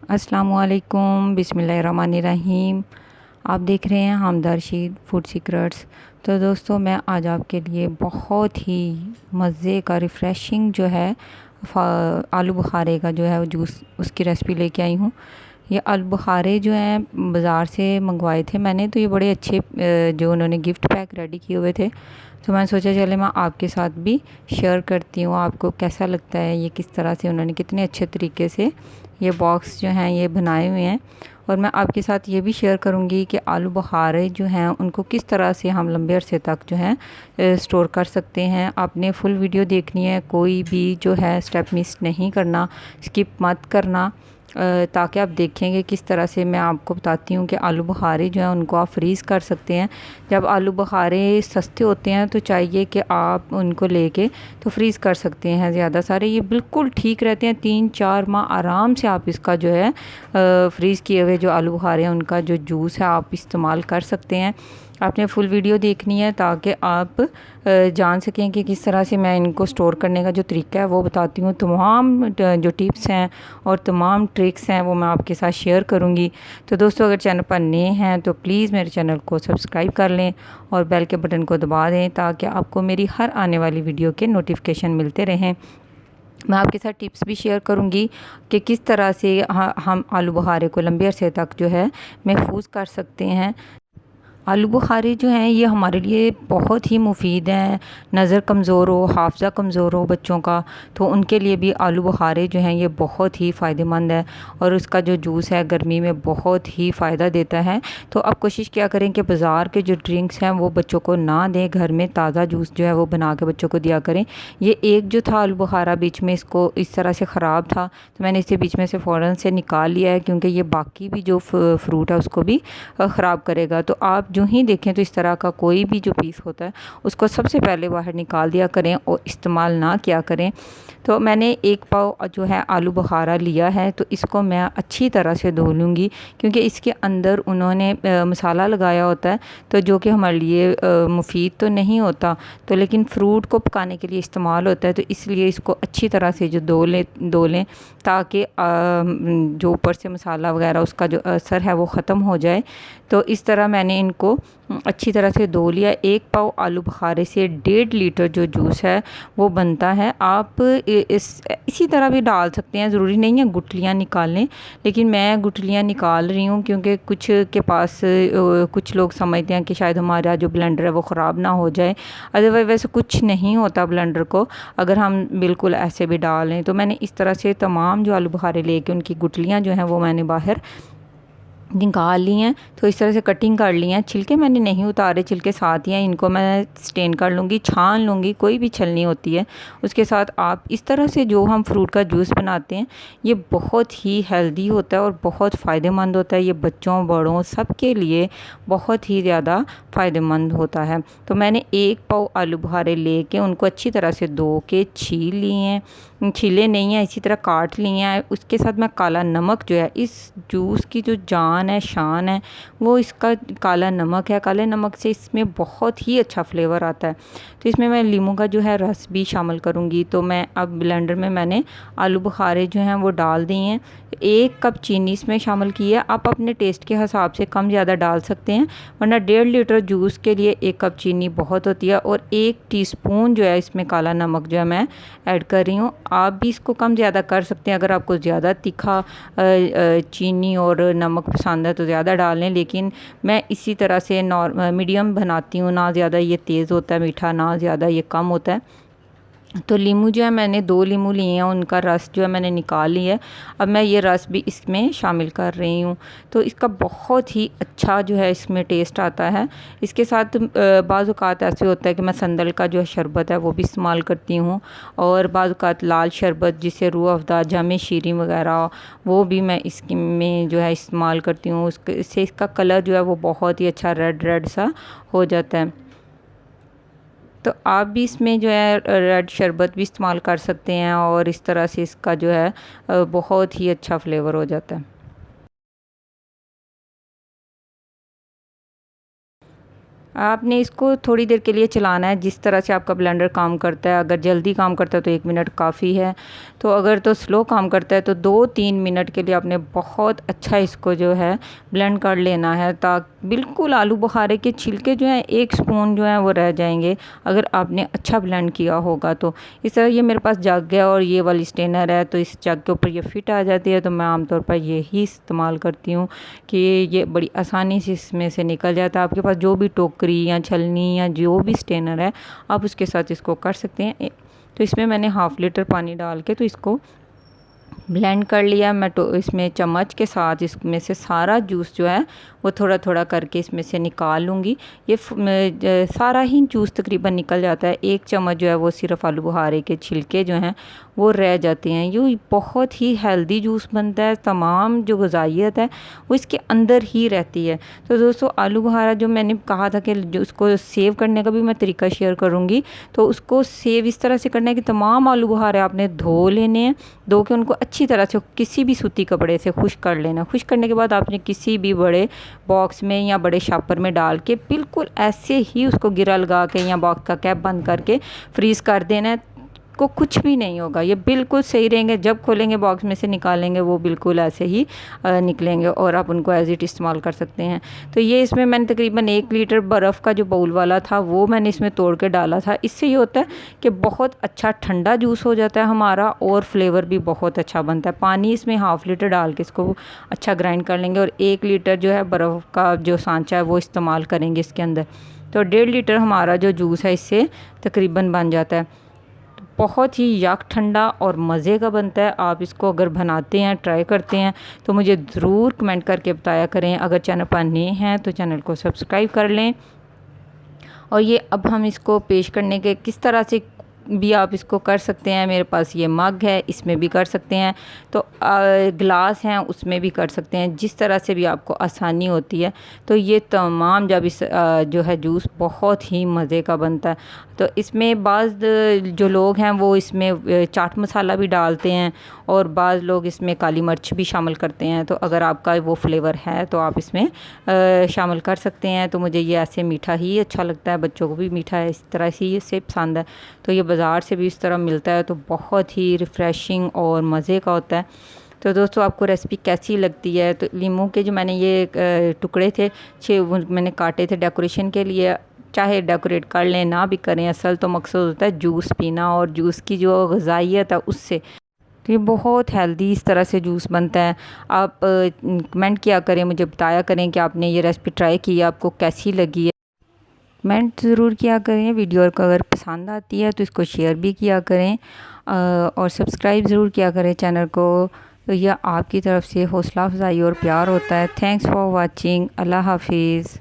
अस्सलामुअलैकुम बिस्मिल्लाहिर्रहमानिर्रहीम। आप देख रहे हैं हमदर्द फूड सीक्रेट्स। तो दोस्तों, मैं आज आपके लिए बहुत ही मज़े का रिफ़्रेशिंग जो है आलू बुखारे का जो है वो जूस उसकी रेसिपी लेके आई हूँ। ये आलू बुखारे जो हैं बाज़ार से मंगवाए थे मैंने, तो ये बड़े अच्छे जो उन्होंने गिफ्ट पैक रेडी किए हुए थे। तो मैंने सोचा चले मैं आपके साथ भी शेयर करती हूँ, आपको कैसा लगता है, ये किस तरह से उन्होंने कितने अच्छे तरीके से ये बॉक्स जो हैं ये बनाए हुए हैं। और मैं आपके साथ ये भी शेयर करूँगी कि आलू बुखारे जो हैं उनको किस तरह से हम लंबे अरसे तक जो है स्टोर कर सकते हैं। आपने फुल वीडियो देखनी है, कोई भी जो है स्टेप मिस नहीं करना, स्किप मत करना, ताकि आप देखेंगे किस तरह से मैं आपको बताती हूँ कि आलू बुखारे जो हैं उनको आप फ्रीज़ कर सकते हैं। जब आलू बुखारे सस्ते होते हैं तो चाहिए कि आप उनको लेके तो फ्रीज़ कर सकते हैं ज़्यादा सारे, ये बिल्कुल ठीक रहते हैं। 3-4 माह आराम से आप इसका जो है फ्रीज़ किए हुए जो आलू बुखारे हैं उनका जो जूस है आप इस्तेमाल कर सकते हैं। आपने फुल वीडियो देखनी है ताकि आप जान सकें कि किस तरह से मैं इनको स्टोर करने का जो तरीका है वो बताती हूँ। तमाम जो टिप्स हैं और तमाम ट्रिक्स हैं वो मैं आपके साथ शेयर करूँगी। तो दोस्तों, अगर चैनल पर नए हैं तो प्लीज़ मेरे चैनल को सब्सक्राइब कर लें और बेल के बटन को दबा दें ताकि आपको मेरी हर आने वाली वीडियो के नोटिफिकेशन मिलते रहें। मैं आपके साथ टिप्स भी शेयर करूंगी कि किस तरह से हम आलू बुखारे को लंबे अरसे तक जो है महफूज कर सकते हैं। आलू बुखारे जो हैं ये हमारे लिए बहुत ही मुफीद हैं। नज़र कमज़ोर हो, हाफ़्ज़ा कमज़ोर हो बच्चों का, तो उनके लिए भी आलू बुखारे जो हैं ये बहुत ही फ़ायदेमंद है। और उसका जो जूस है गर्मी में बहुत ही फ़ायदा देता है। तो आप कोशिश क्या करें कि बाज़ार के जो ड्रिंक्स हैं वो बच्चों को ना दें, घर में ताज़ा जूस जो है वो बना के बच्चों को दिया करें। ये एक जो था आलू बुखारा बीच में इसको इस तरह से ख़राब था, तो मैंने इसे बीच में से फ़ौरन से निकाल लिया है, क्योंकि ये बाकी भी जो फ्रूट है उसको भी ख़राब करेगा। तो आप जो ही देखें तो इस तरह का कोई भी जो पीस होता है उसको सबसे पहले बाहर निकाल दिया करें और इस्तेमाल ना किया करें। तो मैंने 1 पाव जो है आलू बुखारा लिया है, तो इसको मैं अच्छी तरह से धो लूँगी, क्योंकि इसके अंदर उन्होंने मसाला लगाया होता है, तो जो कि हमारे लिए मुफीद तो नहीं होता, तो लेकिन फ्रूट को पकाने के लिए इस्तेमाल होता है। तो इसलिए इसको अच्छी तरह से जो धो लें ताकि जो ऊपर से मसाला वगैरह उसका जो असर है वो ख़त्म हो जाए। तो इस तरह मैंने इनको अच्छी तरह से धो लिया। 1 पाव आलू बुखारे से 1.5 लीटर जो जूस है वो बनता है। आप इसी तरह भी डाल सकते हैं, ज़रूरी नहीं है गुठलियाँ निकालें, लेकिन मैं गुठलियाँ निकाल रही हूँ क्योंकि कुछ के पास कुछ लोग समझते हैं कि शायद हमारा जो ब्लेंडर है वो ख़राब ना हो जाए। अदरवाइज़ वैसे कुछ नहीं होता ब्लेंडर को, अगर हम बिल्कुल ऐसे भी डालें। तो मैंने इस तरह से तमाम जो आलू बुखारे लेके उनकी गुठलियाँ जो हैं वो मैंने बाहर निकाल ली हैं। तो इस तरह से कटिंग कर ली हैं। छिलके मैंने नहीं उतारे, छिलके साथ ही हैं, इनको मैं स्टेन कर लूँगी, छान लूँगी, कोई भी छलनी होती है उसके साथ। आप इस तरह से जो हम फ्रूट का जूस बनाते हैं ये बहुत ही हेल्दी होता है और बहुत फ़ायदेमंद होता है। ये बच्चों बड़ों सब के लिए बहुत ही ज़्यादा फ़ायदेमंद होता है। तो मैंने 1 पाव आलू बुखारे लेके उनको अच्छी तरह से धो के छील लिए हैं, छीले नहीं हैं, इसी तरह काट लिए हैं। उसके साथ मैं काला नमक जो है, इस जूस की जो जान है शान है वो इसका काला नमक है। काले नमक से इसमें बहुत ही अच्छा फ्लेवर आता है। तो इसमें मैं लीमू का जो है रस भी शामिल करूँगी। तो मैं अब ब्लेंडर में मैंने आलू बुखारे जो हैं वो डाल दिए हैं। 1 कप चीनी इसमें शामिल की है। आप अपने टेस्ट के हिसाब से कम ज़्यादा डाल सकते हैं, वरना 1.5 लीटर जूस के लिए 1 कप चीनी बहुत होती है। और 1 टीस्पून जो है इसमें काला नमक जो है मैं ऐड कर रही हूँ। आप भी इसको कम ज़्यादा कर सकते हैं, अगर आपको ज़्यादा तीखा चीनी और नमक पसंद है तो ज़्यादा डालें, लेकिन मैं इसी तरह से मीडियम बनाती हूँ, ना ज़्यादा ये तेज़ होता है मीठा, ना ज़्यादा ये कम होता है। तो लीमू जो है मैंने 2 लीमू लिए हैं, उनका रस जो है मैंने निकाल लिया है। अब मैं ये रस भी इसमें शामिल कर रही हूँ। तो इसका बहुत ही अच्छा जो है इसमें टेस्ट आता है। इसके साथ बाज़ औक़ात ऐसे होता है कि मैं संदल का जो शरबत है वो भी इस्तेमाल करती हूँ, और बाज़ औक़ात लाल शरबत जिसे रूह अफ़ज़ा जाम शीरी वग़ैरह वो भी मैं इसमें जो है इस्तेमाल करती हूँ। इससे इसका कलर जो है वो बहुत ही अच्छा रेड रेड सा हो जाता है। तो आप भी इसमें जो है रेड शरबत भी इस्तेमाल कर सकते हैं, और इस तरह से इसका जो है बहुत ही अच्छा फ्लेवर हो जाता है। आपने इसको थोड़ी देर के लिए चलाना है, जिस तरह से आपका ब्लेंडर काम करता है। अगर जल्दी काम करता है तो 1 मिनट काफ़ी है, तो अगर तो स्लो काम करता है तो 2-3 मिनट के लिए आपने बहुत अच्छा इसको जो है ब्लेंड कर लेना है, ताकि बिल्कुल आलू बुखारे के छिलके जो हैं 1 स्पून जो है वो रह जाएंगे अगर आपने अच्छा ब्लेंड किया होगा। तो इस तरह ये मेरे पास जग है और ये वाली स्ट्रेनर है, तो इस जग के ऊपर ये फिट आ जाती है। तो मैं आमतौर पर यही इस्तेमाल करती हूँ कि ये बड़ी आसानी से इसमें से निकल जाता है। आपके पास जो भी टोकरी या छलनी या जो भी स्ट्रेनर है आप उसके साथ इसको कर सकते हैं। तो इसमें मैंने 1/2 लीटर पानी डाल के तो इसको ब्लेंड कर लिया। मैं तो इसमें चम्मच के साथ इसमें से सारा जूस जो है वो थोड़ा थोड़ा करके इसमें से निकाल लूँगी। ये सारा ही जूस तकरीबन निकल जाता है। 1 चम्मच जो है वो सिर्फ आलू बुखारे के छिलके जो हैं वो रह जाते हैं। ये बहुत ही हेल्दी जूस बनता है, तमाम जो ग़िज़ाइयत है वो इसके अंदर ही रहती है। तो दोस्तों आलू बुखारा जो मैंने कहा था कि जो उसको सेव करने का भी मैं तरीका शेयर करूँगी, तो उसको सेव इस तरह से करना है कि तमाम आलू बुखारे आपने धो लेने हैं। धो के उनको अच्छी तरह से किसी भी सूती कपड़े से खुश कर लेना। खुश करने के बाद आपने किसी भी बड़े बॉक्स में या बड़े शापर में डाल के बिल्कुल ऐसे ही उसको गिरा लगा के या बॉक्स का कैप बंद करके फ्रीज़ कर देना है। को कुछ भी नहीं होगा, ये बिल्कुल सही रहेंगे। जब खोलेंगे बॉक्स में से निकालेंगे वो बिल्कुल ऐसे ही निकलेंगे और आप उनको एज इट इस्तेमाल कर सकते हैं। तो ये इसमें मैंने तकरीबन 1 लीटर बर्फ़ का जो बाउल वाला था वो मैंने इसमें तोड़ के डाला था। इससे ये होता है कि बहुत अच्छा ठंडा जूस हो जाता है हमारा और फ्लेवर भी बहुत अच्छा बनता है। पानी इसमें 1/2 लीटर डाल के इसको अच्छा ग्राइंड कर लेंगे और 1 लीटर जो है बर्फ़ का जो सांचा है वो इस्तेमाल करेंगे इसके अंदर। तो 1.5 लीटर हमारा जो जूस है इससे तकरीबन बन जाता है। बहुत ही यक ठंडा और मज़े का बनता है। आप इसको अगर बनाते हैं, ट्राई करते हैं तो मुझे ज़रूर कमेंट करके बताया करें। अगर चैनल पर नए हैं तो चैनल को सब्सक्राइब कर लें। और ये अब हम इसको पेश करने के किस तरह से भी आप इसको कर सकते हैं। मेरे पास ये मग है, इसमें भी कर सकते हैं, तो गिलास हैं उसमें भी कर सकते हैं, जिस तरह से भी आपको आसानी होती है। तो ये तमाम जब इस जो है जूस बहुत ही मज़े का बनता है। तो इसमें बाज़ जो लोग हैं वो इसमें चाट मसाला भी डालते हैं और बाज़ लोग इसमें काली मिर्च भी शामिल करते हैं। तो अगर आपका वो फ्लेवर है तो आप इसमें शामिल कर सकते हैं। तो मुझे ये ऐसे मीठा ही अच्छा लगता है, बच्चों को भी मीठा है इस तरह से इससे पसंद है। तो ये बाज़ार से भी इस तरह मिलता है, तो बहुत ही रिफ़्रेशिंग और मज़े का होता है। तो दोस्तों आपको रेसिपी कैसी लगती है। तो लीमू के जो मैंने ये टुकड़े थे 6 मैंने काटे थे डेकोरेशन के लिए। चाहे डेकोरेट कर लें ना भी करें, असल तो मकसद होता है जूस पीना और जूस की जो ग़िज़ाइयत है उससे। तो ये बहुत हेल्दी इस तरह से जूस बनता है। आप कमेंट किया करें, मुझे बताया करें कि आपने ये रेसिपी ट्राई की है, आपको कैसी लगी है। कमेंट ज़रूर किया करें। वीडियो को अगर पसंद आती है तो इसको शेयर भी किया करें और सब्सक्राइब ज़रूर किया करें चैनल को। तो यह आपकी तरफ से हौसला अफजाई और प्यार होता है। Thanks for watching. अल्लाह हाफिज़।